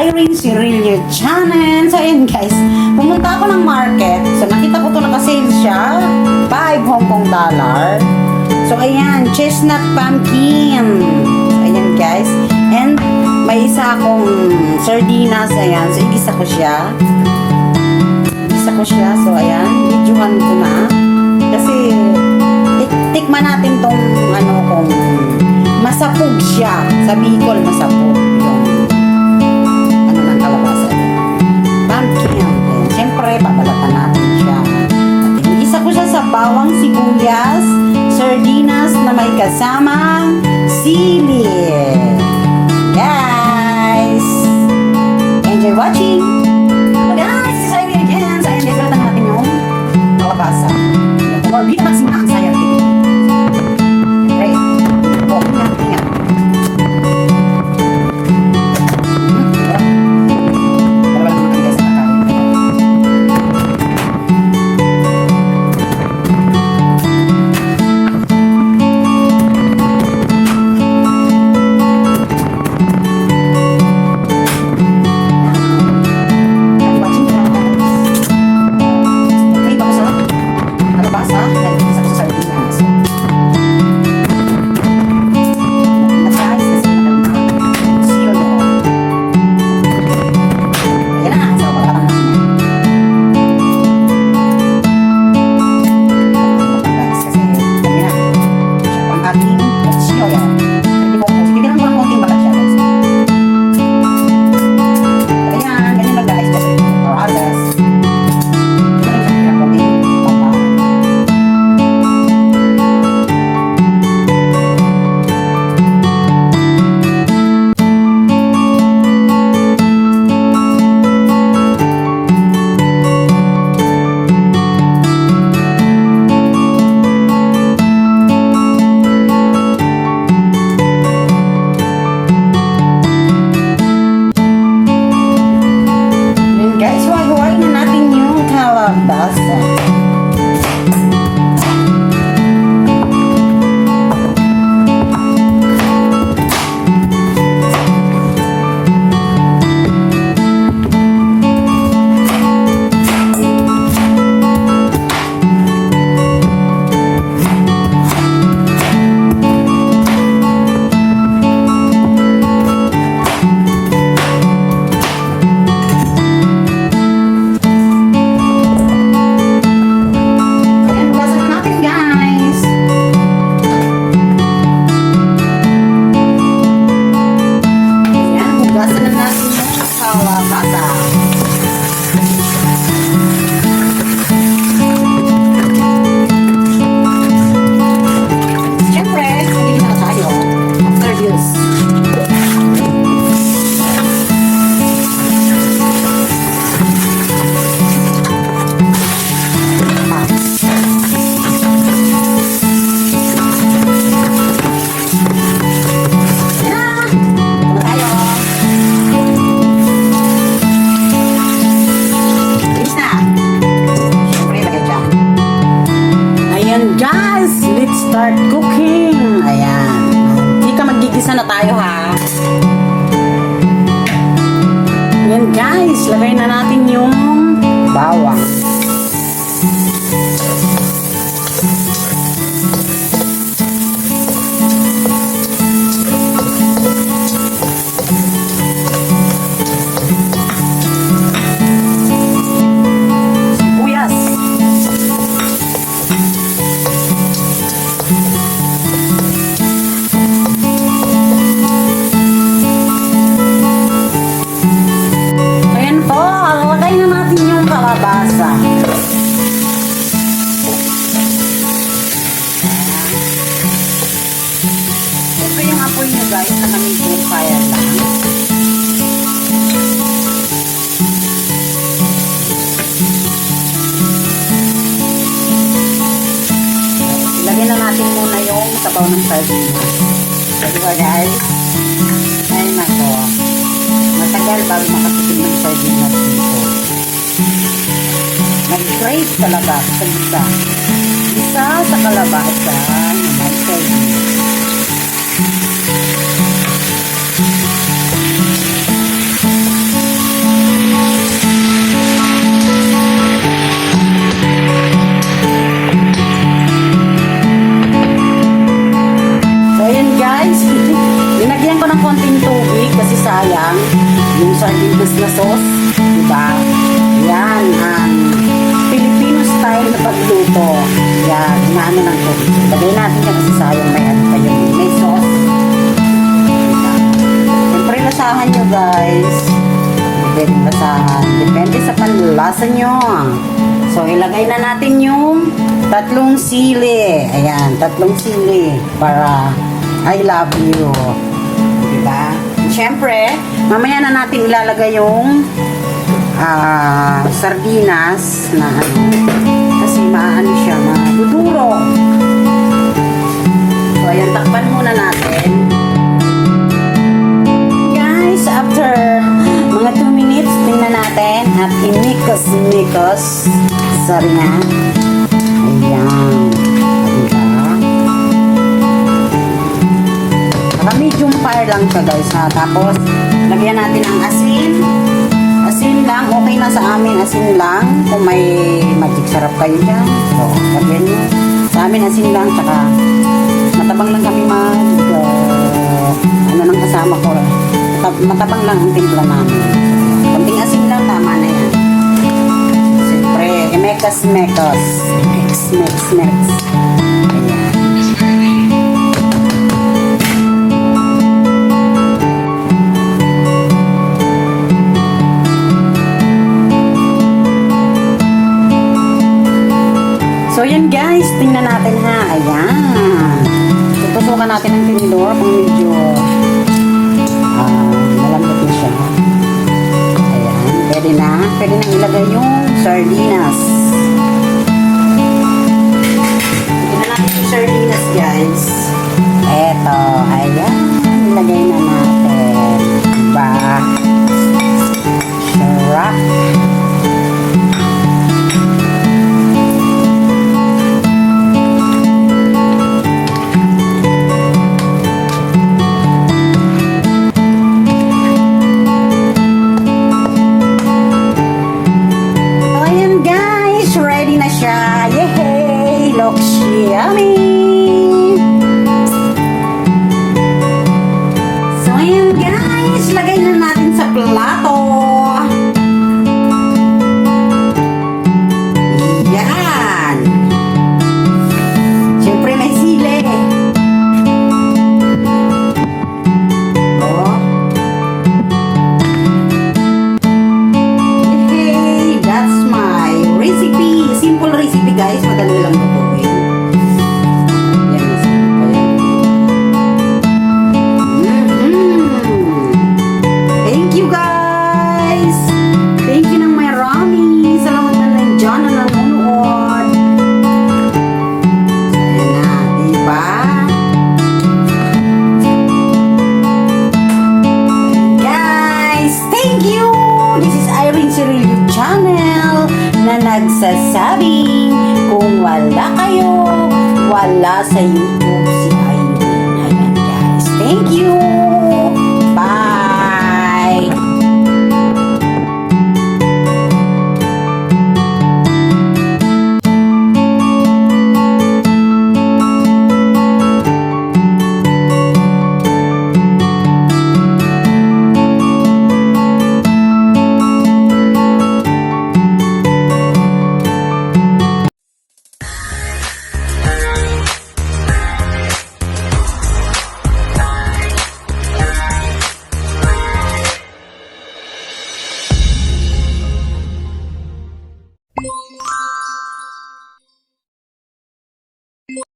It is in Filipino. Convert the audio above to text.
Irene Cirillo Channel. So, ayan guys, pumunta ako ng market. So, nakita ko to naka-sale siya. 5 Hong Kong dollar. So, ayan, chestnut pumpkin. So, ayan guys. And, may isa akong sardinas. Ayan, so, igisa ko siya. So, ayan, videohan ko na. Kasi, tikman natin tong, kung masapog siya. Sa Bicol, masapog. Yung, ng kalabasa. Pumpkin. Ayan, siyempre, babalatan natin siya. At igisa ko siya sa bawang sibuyas, sardinas na may kasamang sili. Guys, enjoy watching. Guys, this is Irene again. So, ayan, balatan natin yung kalabasa. Or dito magsima ang sayang dito. Okay. Oh, ingat. Start cooking. Ayan. Chika, magigisa na tayo ha. Ayan guys, lagay na natin yung bawang. Kalabasa. Ito yung apoy nyo guys, na medium fire lang. Ilagay na natin muna yung sabaw ng sardinas. Diba guys? Ay nako. Matagal bago makatikim ng sardinas dito. Nag-crave talaga sa isa. Isa sa kalabasa na may sardinas. ito. Yan, inaano ng tubig. Lagay natin yan kasi sayang may ano pa yun. May sauce. Siyempre, lasahan nyo guys. Pwedeng lasahan. Depende sa panlasa nyo. So, ilagay na natin yung 3 sili. Ayan, 3 sili. Para I love you. Diba? Siyempre, mamaya na natin ilalagay yung sardinas na ano. Kasi maano siya, maduduro. So, ayan, takpan muna natin. Guys, after mga 2 minutes, tingnan natin at imikos-mikos. Sorry nga. Ayan. Diba? Naka-medium fire lang siya guys ha. Tapos, lagyan natin ang asin. Asin lang. Okay na sa amin. Asin lang. Kung may magic sarap kayo dyan. So, lagyan nyo. Sa amin, asin lang. Tsaka, matabang lang kami ano nang kasama ko. Matabang lang ang timpla namin. Kunting asin lang, tama na yan. Siyempre, mekas-mekas. Mix. Ayan. So, yan guys. Tingnan natin ha. Ayan. Tutusukan natin ang tinidor kung medyo malambot na siya. Ayan. Pwede na ilagay yung sardinas. Tignan natin yung sardinas guys. Eto. Ayan. Ilagay na natin. Diba? Sarap. Looks yummy! So, ayan guys, lagay na natin sa plato. Yan! Siyempre may sili. Oh. Hey, that's my recipe. Simple recipe guys, madali lang ito. Nagsasabing kung wala kayo, wala sa YouTube si Irene. Ayan guys. Thank you!